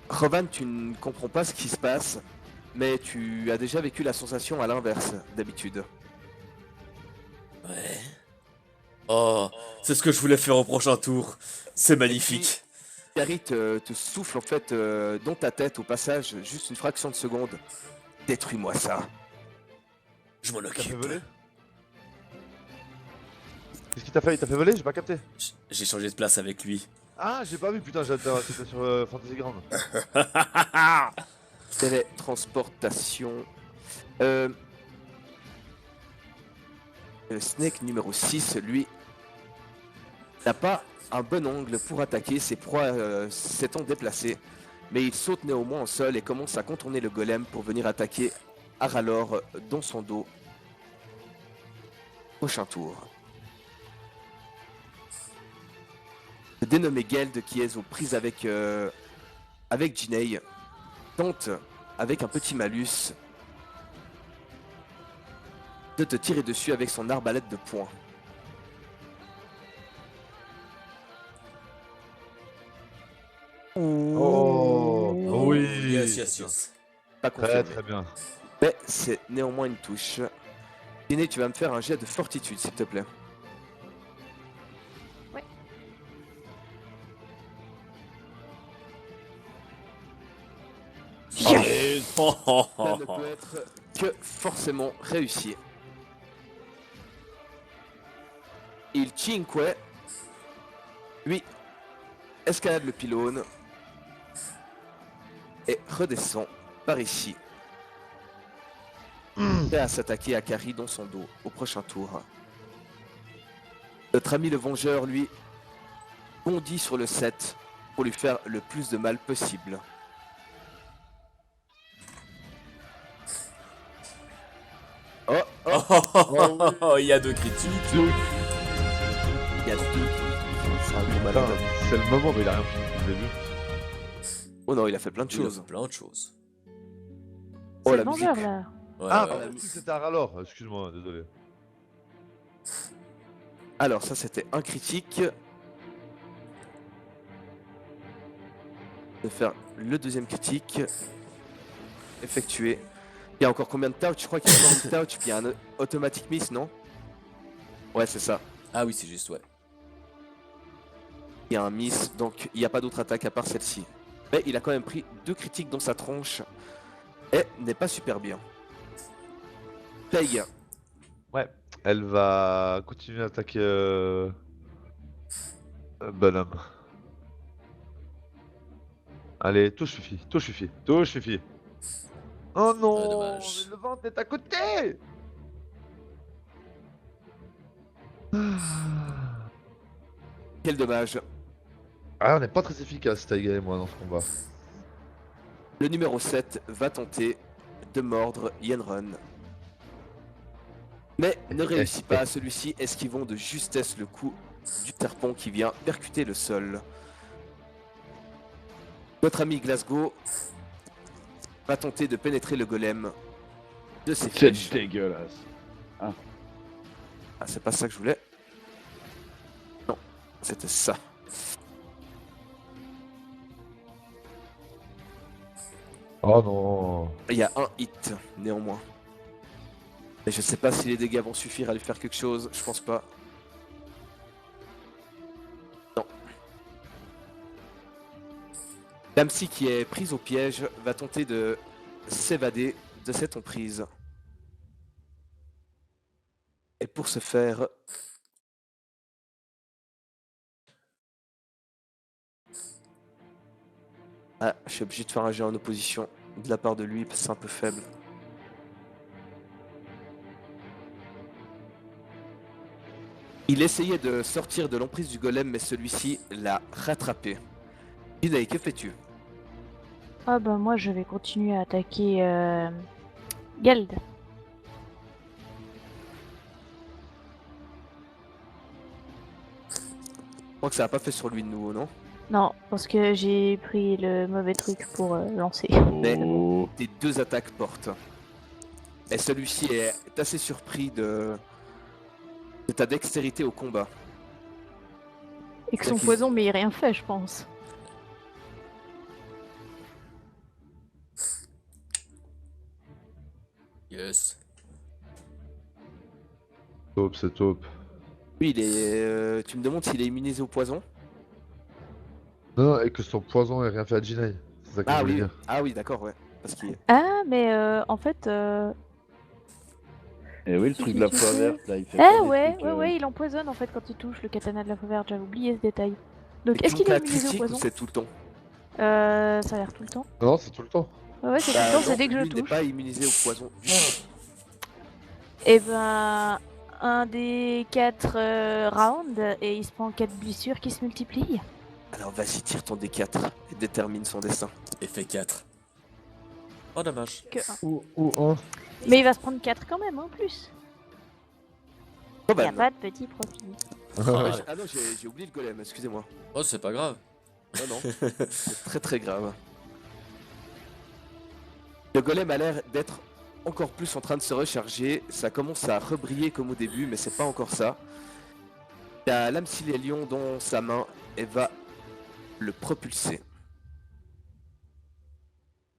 Rovan, tu ne comprends pas ce qui se passe, mais tu as déjà vécu la sensation à l'inverse d'habitude. Ouais. Oh, c'est ce que je voulais faire au prochain tour. C'est Et puis, magnifique. Carrie te souffle en fait dans ta tête au passage, juste une fraction de seconde. Détruis-moi ça. Je m'en T'as fait occupe. voler? Qu'est-ce qu'il t'a fait? Il t'a fait voler? J'ai pas capté. J'ai changé de place avec lui. Ah, j'ai pas vu, putain, c'était sur Fantasy Ground. Télétransportation. Euh, le Snake numéro 6, lui, n'a pas un bon angle pour attaquer ses proies s'étant déplacées, mais il saute néanmoins au sol et commence à contourner le golem pour venir attaquer Aralor dans son dos. Prochain tour. Le dénommé Geld qui est aux prises avec Jinei tente avec un petit malus de te tirer dessus avec son arbalète de poing. Oh, oui. Yes, yes, yes. Pas Très confirmé. très bien. Mais c'est néanmoins une touche. Jinei, tu vas me faire un jet de fortitude s'il te plaît. Ouais. Allez. Ça ne peut être que forcément réussi. Il cinque, lui, escalade le pylône et redescend par ici. Prêt à s'attaquer à Carrie dans son dos au prochain tour. Notre ami le Vengeur, lui, bondit sur le 7 pour lui faire le plus de mal possible. Oh, oh, Oh, il y a deux critiques. il y a deux. C'est un gros Putain, malade. c'est le moment, mais il a rien fini depuis le début. Oh non, il a fait plein de Il a choses. fait plein de choses. Oh C'est la le musique. vendeur là. Ouais, Ah, ouais. bah, le truc c'était Aralor, excuse-moi, désolé. Alors ça c'était un critique. De faire le deuxième critique. Effectué. Il y a encore combien de touch? Je crois qu'il y a encore une touch, puis il y a un automatic miss, non? Ouais, c'est ça. Ah oui, c'est juste, ouais. Il y a un miss, donc il n'y a pas d'autre attaque à part celle-ci. Mais il a quand même pris 2 critiques dans sa tronche. Et n'est pas super bien. Paye. Ouais, elle va continuer à attaquer Bonhomme. Allez, touche Fifi, touche Fifi, touche Fifi. Oh non, dommage. mais le ventre est à côté. Quel dommage. Ah, on n'est pas très efficace, Taiga et moi, dans ce combat. Le numéro 7 va tenter de mordre Yenron. Mais ne réussit pas. Celui-ci esquivant de justesse le coup du serpent qui vient percuter le sol. Notre ami Glasgow va tenter de pénétrer le golem de ses flèches. dégueulasse. Ah, c'est pas ça que je voulais. Non, c'était ça. Oh non. Il y a un hit, néanmoins. Mais je sais pas si les dégâts vont suffire à lui faire quelque chose, je pense pas. Non. Damsi qui est prise au piège va tenter de s'évader de cette emprise. Et pour ce faire... Ah, je suis obligé de faire un jet en opposition de la part de lui, parce que c'est un peu faible. Il essayait de sortir de l'emprise du golem, mais celui-ci l'a rattrapé. Jinei, que fais-tu? Ah bah moi je vais continuer à attaquer Geld. Je crois que ça n'a pas fait sur lui de nouveau, non? Non, parce que j'ai pris le mauvais truc pour lancer. Mais Oh. tes 2 attaques portent. Et celui-ci est assez surpris de ta dextérité au combat. Et que son poison m'ait rien fait, je pense. Yes. Taupe, c'est taupe. Lui, il est. Tu me demandes s'il est immunisé au poison? Non, et que son poison ait rien fait à Jinai. C'est ça que je Ah voulais oui, dire. ah oui, d'accord, ouais. Parce qu'il est. Ah, mais en fait. Et oui, le truc de la foi verte, là, il fait Ah pas des ouais, trucs, ouais, ouais, il empoisonne en fait quand il touche le katana de la feu verte, j'avais oublié ce détail. Donc C'est est-ce qu'une qu'il est cas immunisé au critique ou poison? c'est tout le temps? Ça a l'air tout le temps. Non, c'est tout le temps. Ouais, ouais, c'est tout le temps, c'est non, dès que je lui n'est touche. pas immunisé au poison du tout. Et ben, un des 4 rounds et il se prend 4 blessures qui se multiplient. Alors vas-y, tire ton D4 et détermine son destin. Effet 4. Oh, dommage. Que un. Ou un. Mais il va se prendre 4 quand même en plus. Oh Y bah a pas de petit profit. Ah non, j'ai oublié le golem, excusez-moi. Oh, c'est pas grave. Non, non, c'est très très grave. Le golem a l'air d'être encore plus en train de se recharger. Ça commence à rebriller comme au début, mais c'est pas encore ça. Il a l'âme lion dans sa main et va le propulser.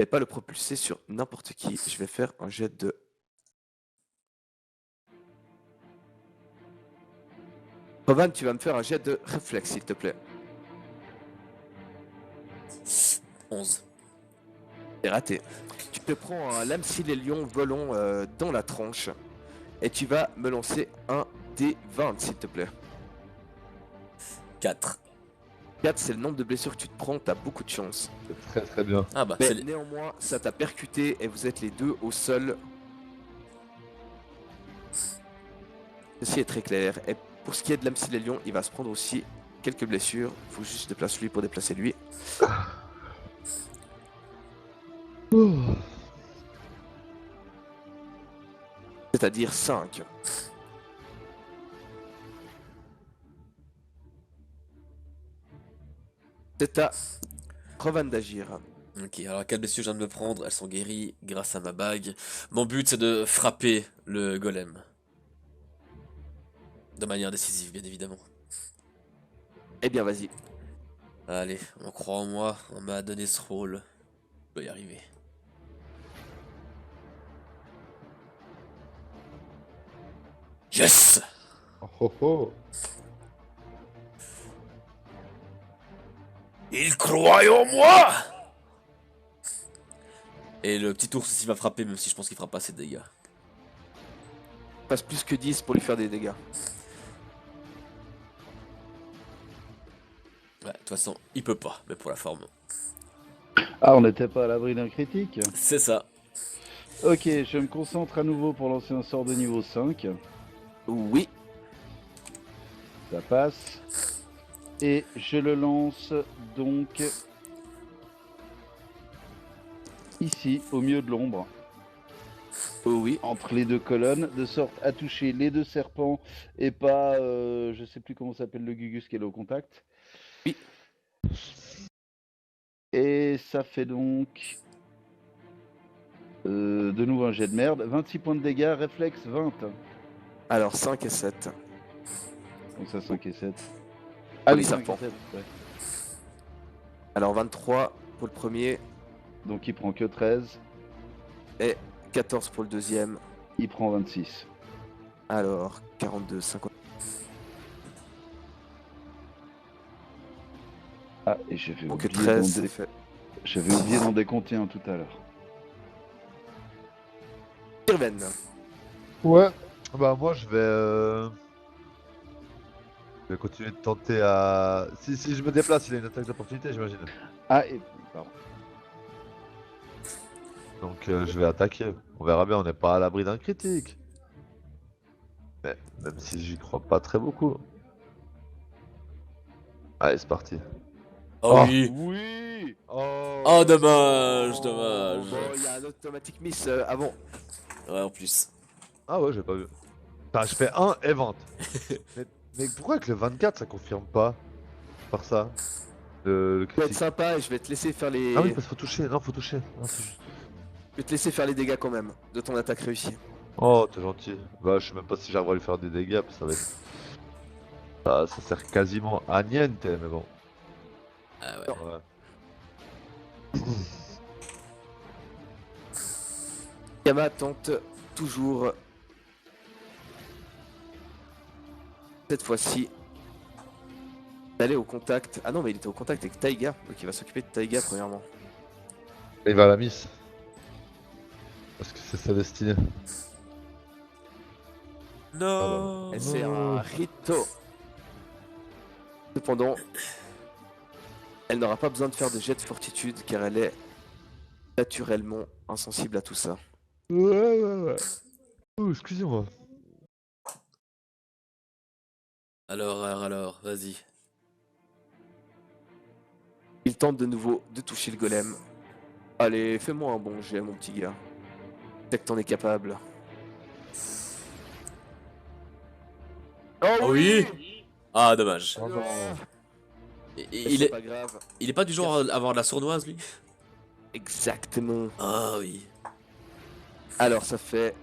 Et pas le propulser sur n'importe qui. Je vais faire un jet de. Rovan, tu vas me faire un jet de réflexe, s'il te plaît. 11. C'est raté. Tu te prends un lame lion volant dans la tranche et tu vas me lancer un D20, s'il te plaît. 4. 4, c'est le nombre de blessures que tu te prends, t'as beaucoup de chance. C'est très très bien. Ah bah, Mais c'est néanmoins, ça t'a percuté et vous êtes les deux au sol. Ceci est très clair. Et pour ce qui est de l'âme lion, il va se prendre aussi quelques blessures. Faut juste déplacer lui pour déplacer lui. C'est-à-dire 5. C'est à Rovan d'agir. Ok, alors 4 blessures je viens de me prendre, elles sont guéries grâce à ma bague. Mon but c'est de frapper le golem. De manière décisive, bien évidemment. Eh bien, vas-y. Allez, on croit en moi, on m'a donné ce rôle. Je peux y arriver. Yes! Oh oh oh. Il croit en moi! Et le petit ours aussi va frapper, même si je pense qu'il fera pas assez de dégâts. Passe plus que 10 pour lui faire des dégâts. Ouais, de toute façon, il peut pas, mais pour la forme. Ah, on n'était pas à l'abri d'un critique. C'est ça. Ok, je me concentre à nouveau pour lancer un sort de niveau 5. Oui. Ça passe. Et je le lance donc ici, au milieu de l'ombre, Oh oui. entre les deux colonnes, de sorte à toucher les deux serpents et pas, je sais plus comment s'appelle le Gugus qui est là au contact. Oui. Et ça fait donc de nouveau un jet de merde. 26 points de dégâts, réflexe 20. Alors 5 et 7. Donc ça 5 et 7. Ah Ah oui, oui, 5 serpent. et 7, ouais. Alors 23 pour le premier Donc il prend que 13, et 14 pour le deuxième. il prend 26. Alors 42, 50. Ah, et j'avais Donc oublié 13, d'en c'est dé- fait. j'avais oublié d'en décompter un tout à l'heure. Irven. Ouais. Bah moi je vais continuer de tenter à. Si je me déplace, il a une attaque d'opportunité, j'imagine. Ah, et pardon. Donc je vais attaquer. On verra bien, on n'est pas à l'abri d'un critique. Mais même si j'y crois pas très beaucoup. Allez, c'est parti. Oh, Oh. oui! Oui. Oh, dommage, dommage. Bon, il y a un automatique miss avant. Ouais, en plus. Ah ouais, j'ai pas vu. Putain, je fais 1 et vente. mais pourquoi avec le 24 ça confirme pas par ça le Je vais être critique? sympa et je vais te laisser faire les. Ah oui, parce qu'il faut toucher. Non, faut toucher. Non, c'est juste. Je vais te laisser faire les dégâts quand même de ton attaque réussie. Oh, t'es gentil. Bah, je sais même pas si j'arriverai à lui faire des dégâts, parce que ça va être. Ça sert quasiment à niente, mais bon. Ah ouais. Ouais. Yama tente toujours. Cette fois-ci. D'aller au contact. Ah non, mais il était au contact avec Taiga. Donc il va s'occuper de Taiga premièrement. Il va à la miss. Parce que c'est sa destinée. Non. Et c'est un Rito. Cependant, elle n'aura pas besoin de faire de jet de fortitude car elle est naturellement insensible à tout ça. Ouais. Oh, excusez-moi. Alors, vas-y. Il tente de nouveau de toucher le golem. Allez, fais-moi un bon jet, mon petit gars. Dès que t'en es capable. Oh oui. Ah, dommage. Oh non. Il C'est est, pas grave. il est pas du genre à avoir de la sournoise, lui? Exactement. Ah oui. Alors ça fait...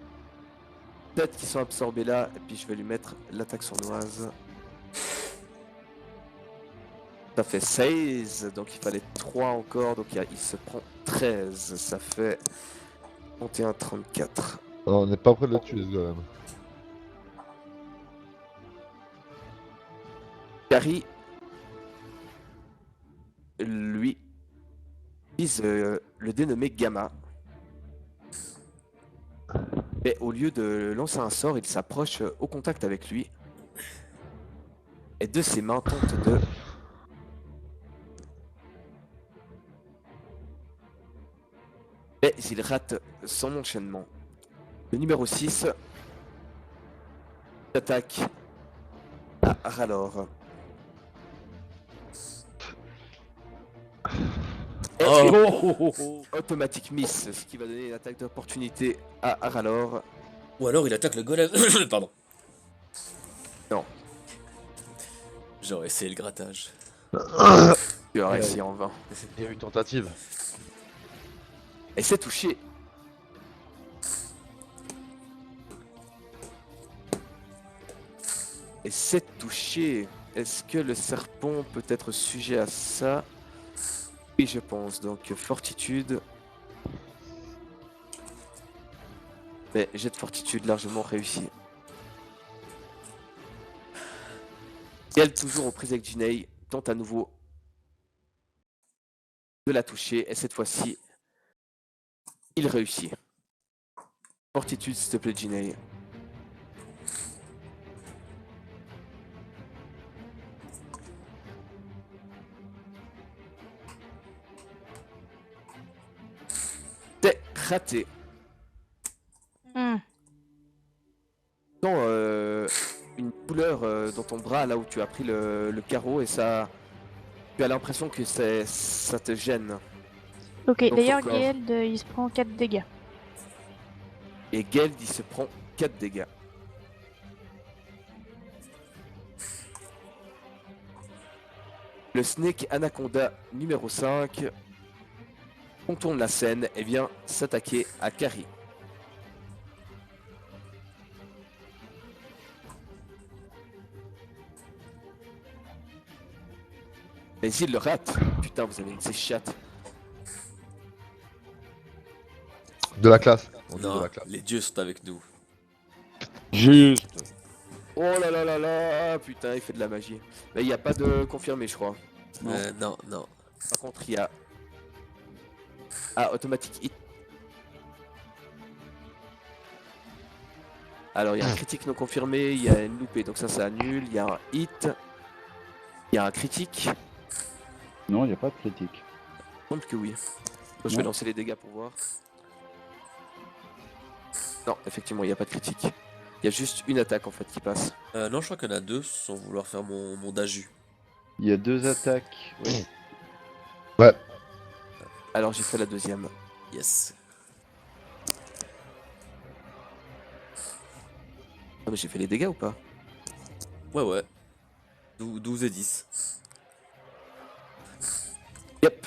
Peut-être qu'ils sont absorbés là, et puis je vais lui mettre l'attaque sournoise. Ça fait 16, donc il fallait 3 encore, donc il se prend 13. Ça fait 31, 34. Non, on n'est pas près de le tuer ce golem. Kari, lui, vise le dénommé Gamma. Mais au lieu de lancer un sort, il s'approche au contact avec lui. Et de ses mains tente de... Mais il rate son enchaînement. Le numéro 6 attaque à Ralor. Et Oh. automatique miss, ce qui va donner une attaque d'opportunité à Aralor. Ou alors il attaque le golem. Pardon. Non. J'aurais essayé le grattage. Tu as réussi en vain. Il y a eu tentative. Et c'est touché. Et c'est touché. Est-ce que le serpent peut être sujet à ça? Oui, je pense. Donc, fortitude. Mais jet de fortitude largement réussi. Elle, toujours aux prises avec Jinei, tente à nouveau de la toucher. Et cette fois-ci, il réussit. Fortitude, s'il te plaît, Jinei. C'est raté. Hmm. Sens, une douleur dans ton bras, là où tu as pris le carreau, et ça... Tu as l'impression que ça te gêne. Ok, Donc, d'ailleurs, encore. Gaël, il se prend 4 dégâts. Et Geld, il se prend 4 dégâts. Le Snake Anaconda numéro 5 contourne la scène et vient s'attaquer à Kari. Mais il le rate. Putain, vous avez une de ces chattes. De la classe. On dit de Non, la classe. les dieux sont avec nous. Juste. Oh là là là là, putain, il fait de la magie. Mais il n'y a pas de confirmé, je crois. Non. Par contre, il y a... Ah, automatique hit. Alors, il y a un critique non confirmé, il y a une loupée, donc ça annule. Il y a un hit. Il y a un critique. Non, il n'y a pas de critique. Il semble que oui. Je vais Non. lancer les dégâts pour voir. Non, effectivement, il n'y a pas de critique. Il y a juste une attaque en fait qui passe. Non, je crois qu'il y en a deux sans vouloir faire mon daju. Il y a 2 attaques. Oui. Ouais. Alors, j'ai fait la deuxième. Yes. Ah, mais j'ai fait les dégâts ou pas? Ouais. 12 et 10. Yep.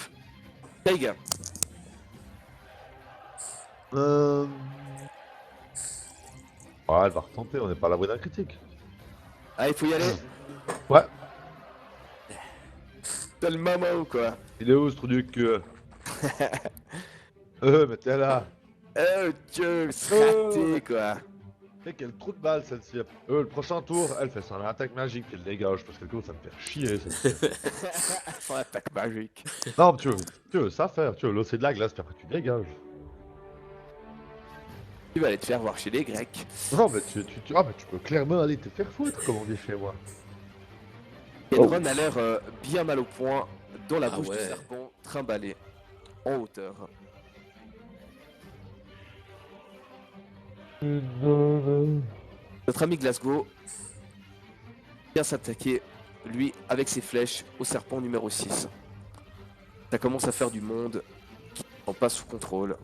Taiga. Ouais, elle va retenter, on n'est pas à l'abri d'un critique. Ah, il faut y aller. Ouais. T'as le maman ou quoi? Il est où ce trou du cul? Mais t'es là. Dieu, c'est raté quoi. Et quel trou de balle celle-ci. Le prochain tour, elle fait son attaque magique, elle dégage parce que le coup ça me fait chier. Son attaque magique. Non, mais tu veux ça faire, tu veux lancer de la glace puis après tu dégages. Tu vas aller te faire voir chez les Grecs. Non, mais ah, mais tu peux clairement aller te faire foutre, comme on dit chez moi. Edron a l'air bien mal au point, dans la Ah bouche du ouais. serpent, trimballé, en hauteur. Notre ami Glasgow vient s'attaquer, lui, avec ses flèches, au serpent numéro 6. Ça commence à faire du monde qui n'est pas sous contrôle.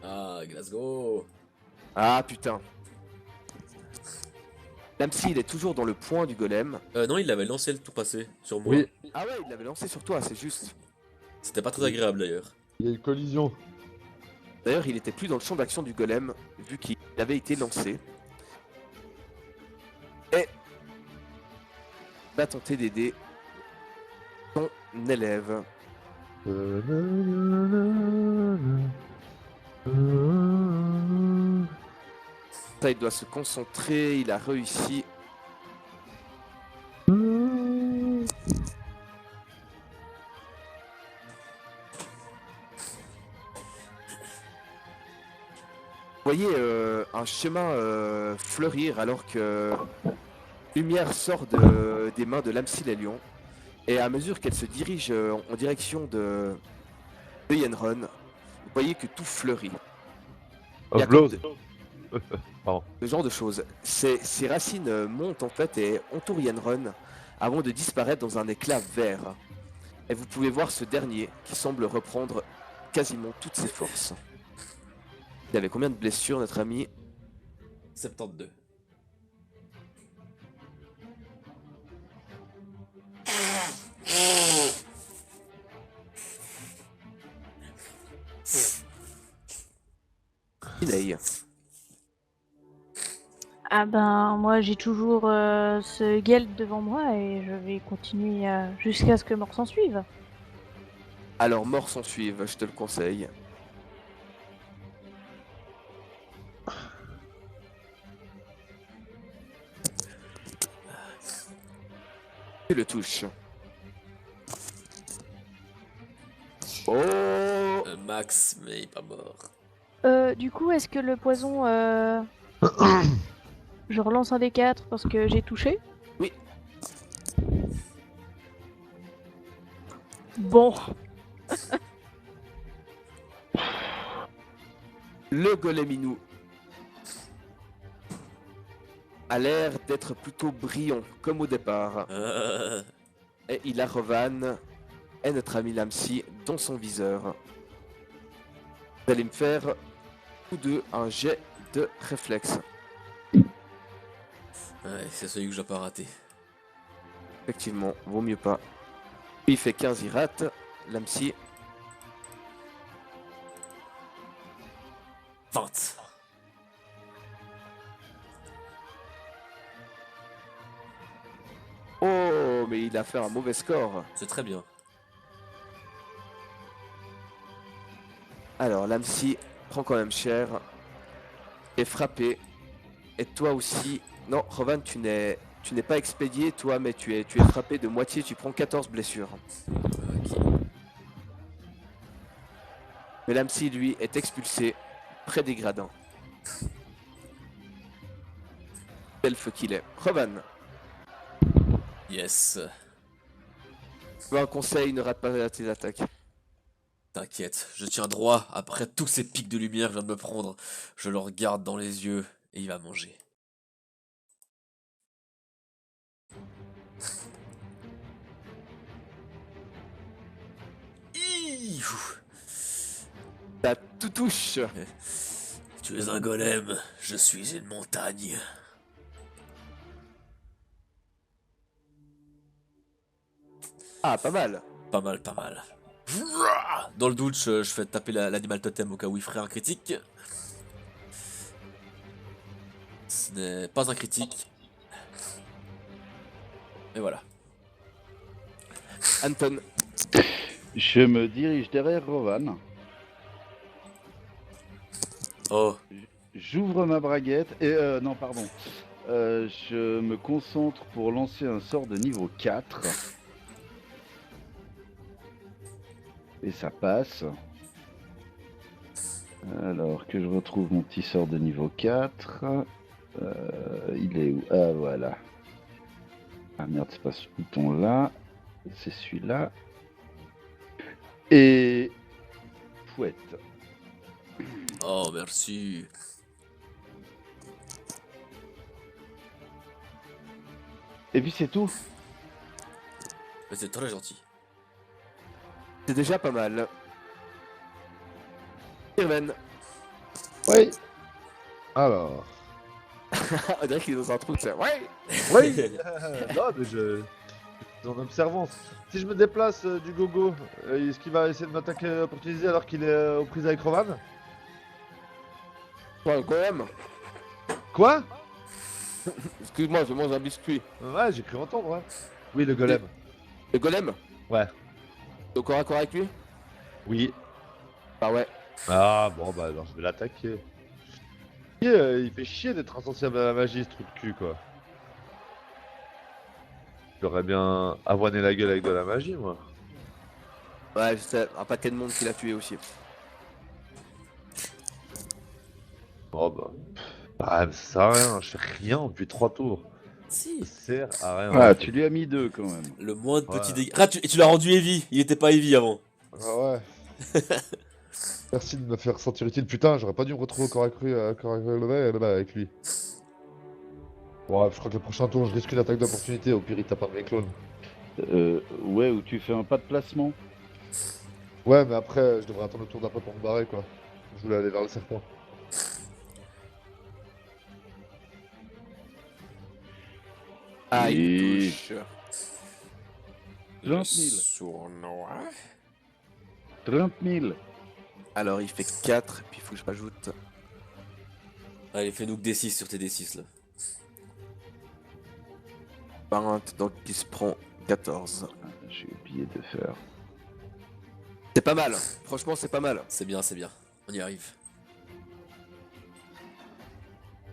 Ah, Glasgow. Ah putain. Même s'il est toujours dans le point du golem. Non, il l'avait lancé le tour passé sur moi. Oui, Ah ouais, il l'avait lancé sur toi, c'est juste. C'était pas très agréable d'ailleurs. il y a une collision. D'ailleurs, il était plus dans le champ d'action du golem, vu qu'il avait été lancé. Et va tenter d'aider ton élève. Ça, il doit se concentrer, il a réussi. Vous voyez un chemin fleurir alors que lumière sort des mains de l'Amsilelion. Et à mesure qu'elle se dirige en direction de Yenron, vous voyez que tout fleurit. Il y a Upload. Ce genre de choses. Ces racines montent en fait et entourent Yenron avant de disparaître dans un éclat vert. Et vous pouvez voir ce dernier qui semble reprendre quasiment toutes ses forces. Il avait combien de blessures, notre ami? 72. Inei. Ah ben, moi j'ai toujours ce Geld devant moi et je vais continuer jusqu'à ce que mort s'en suive. Alors, mort s'en suive, je te le conseille. Tu le touches. Oh! Max, mais il est pas mort. Du coup, est-ce que le poison... je relance un des 4 parce que j'ai touché? Oui. Bon. Le goleminou a l'air d'être plutôt brillant, comme au départ. Et il a Revan et notre ami Lamsi dans son viseur. Vous allez me faire tous deux un jet de réflexe. Ouais, c'est celui que j'ai pas raté. Effectivement, vaut mieux pas. Il fait 15, il rate. Lamsi, 20. oh, mais il a fait un mauvais score. C'est très bien. Alors, Lamsi prend quand même cher. Est frappé. Et toi aussi. Non, Revan, tu n'es pas expédié, toi, mais tu es frappé de moitié. Tu prends 14 blessures. Ok. Mais Lamsi, lui, est expulsé près des gradins. Elfe qu'il est. Revan, Yes. tu veux un conseil, ne rate pas tes attaques. T'inquiète, je tiens droit après tous ces pics de lumière que je viens de me prendre. Je le regarde dans les yeux et il va manger. Ça tout touche. Tu es un golem, je suis une montagne. Ah, pas mal. Pas mal, pas mal. Dans le doute, je fais taper l'animal totem au cas où il ferait un critique. Ce n'est pas un critique. Et voilà. Anton, Je me dirige derrière Rovan. Oh, J'ouvre ma braguette et non pardon. Je me concentre pour lancer un sort de niveau 4. Et ça passe. Alors que je retrouve mon petit sort de niveau 4. Il est où? Ah voilà. Ah merde, c'est pas ce bouton là. C'est celui-là. Et fouette. oh, merci. Et puis c'est tout. Mais c'est très gentil. C'est déjà pas mal. Irven. Oui. Alors. On dirait qu'il est dans un trou, ça. Ouais. Oui. Non, mais je. En observance. Si je me déplace du gogo, est-ce qu'il va essayer de m'attaquer opportunisé alors qu'il est aux prises avec Rovan? Ouais, quand même. Quoi? Excuse-moi, je mange un biscuit. Ouais, j'ai cru entendre, ouais. Oui, le golem. Le golem? Ouais. Au corps à corps avec lui? Oui. Bah ouais. Ah bon, bah alors je vais l'attaquer. Il fait chier d'être insensible à la magie, ce trou de cul, quoi. J'aurais bien avoiné la gueule avec de la magie, moi. Ouais, je sais, un paquet de monde qui l'a tué aussi. Oh bah. Ah, mais ça sert à rien, je fais rien depuis 3 tours. Si. Ça sert à rien. Ah, tu lui as mis 2 quand même. Le moins de Ouais. petits dégâts. Ah, tu l'as rendu heavy. Il était pas heavy avant. Ah ouais. Merci de me faire sentir utile. Putain, j'aurais pas dû me retrouver au corps à cru avec lui. Ouais, je crois que le prochain tour, je risque une attaque d'opportunité. Au pire, il tape un de mes clones. Ouais, ou tu fais un pas de placement. Ouais, mais après, je devrais attendre le tour d'après pour me barrer, quoi. Je voulais aller vers le serpent. Ah, il Oui. touche. 30 000. Sournois. 30 000. Alors, il fait 4, puis il faut que je rajoute. Allez, fais-nous que D6 sur tes D6 là. 20, donc il se prend 14. Ah, j'ai oublié de faire. C'est pas mal, franchement, c'est pas mal. C'est bien, c'est bien. On y arrive.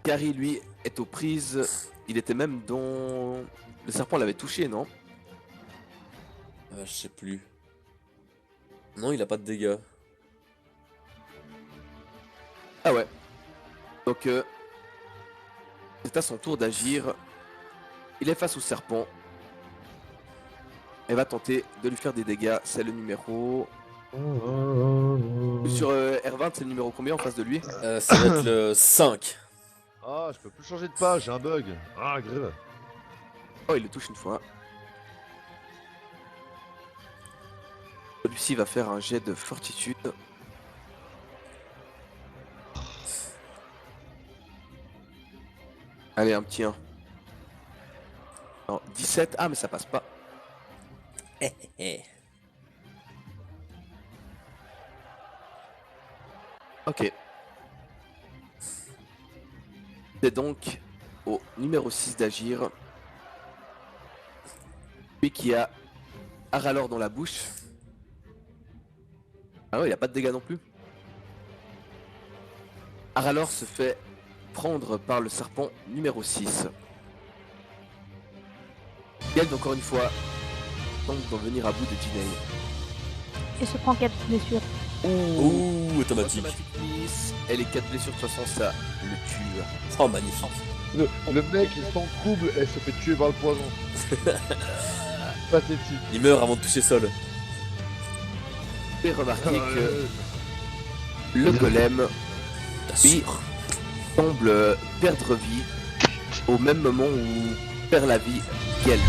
Gary, lui, est aux prises. Il était même dans. Le serpent l'avait touché, non? Je sais plus. Non, il a pas de dégâts. Ah ouais. Donc, c'est à son tour d'agir. Il est face au serpent. Elle va tenter de lui faire des dégâts. C'est le numéro. Sur R20, c'est le numéro combien en face de lui? Ça va être le 5. Ah, je peux plus changer de page, j'ai un bug. Ah, grave. Oh, il le touche une fois. Celui-ci va faire un jet de fortitude. Allez, un petit 1. Non, 17. Ah, mais ça passe pas. Ok. C'est donc au numéro 6 d'agir. Lui qui a Aralor dans la bouche. Ah ouais, il a pas de dégâts non plus. Aralor se fait prendre par le serpent numéro 6. Geld, encore une fois, tente d'en venir à bout de Jinei. Et se prend 4 blessures. Ouh, automatique. Automatic miss. Et les 4 blessures, de toute façon, ça le tue. Oh, magnifique. Le mec, il sent trouble et se fait tuer par le poison. Pathétique. Il meurt avant de toucher sol. Et remarquez que le golem, lui, semble perdre vie au même moment où perd la vie Geld.